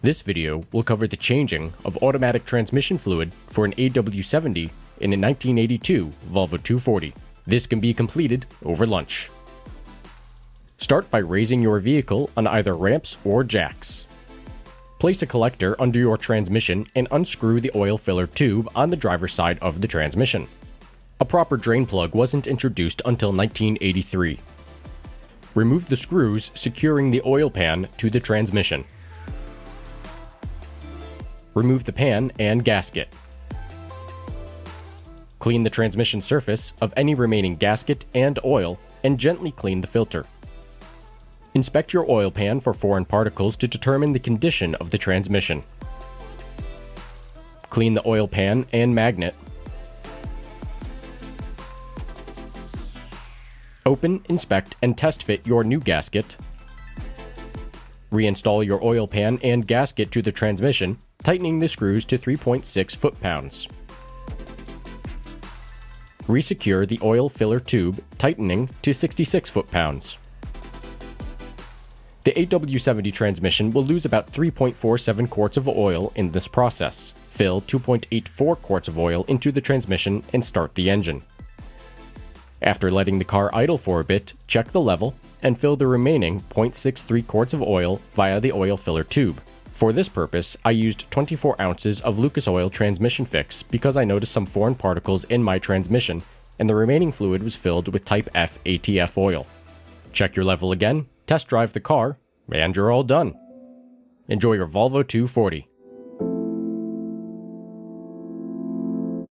This video will cover the changing of automatic transmission fluid for an AW70 in a 1982 Volvo 240. This can be completed over lunch. Start by raising your vehicle on either ramps or jacks. Place a collector under your transmission and unscrew the oil filler tube on the driver's side of the transmission. A proper drain plug wasn't introduced until 1983. Remove the screws securing the oil pan to the transmission. Remove the pan and gasket. Clean the transmission surface of any remaining gasket and oil and gently clean the filter. Inspect your oil pan for foreign particles to determine the condition of the transmission. Clean the oil pan and magnet. Open, inspect, and test fit your new gasket. Reinstall your oil pan and gasket to the transmission, tightening the screws to 3.6 foot-pounds. Resecure the oil filler tube, tightening to 66 foot-pounds. The AW70 transmission will lose about 3.47 quarts of oil in this process. Fill 2.84 quarts of oil into the transmission and start the engine. After letting the car idle for a bit, check the level and fill the remaining 0.63 quarts of oil via the oil filler tube. For this purpose, I used 24 ounces of Lucas Oil transmission fix because I noticed some foreign particles in my transmission, and the remaining fluid was filled with Type F ATF oil. Check your level again, test drive the car, and you're all done. Enjoy your Volvo 240.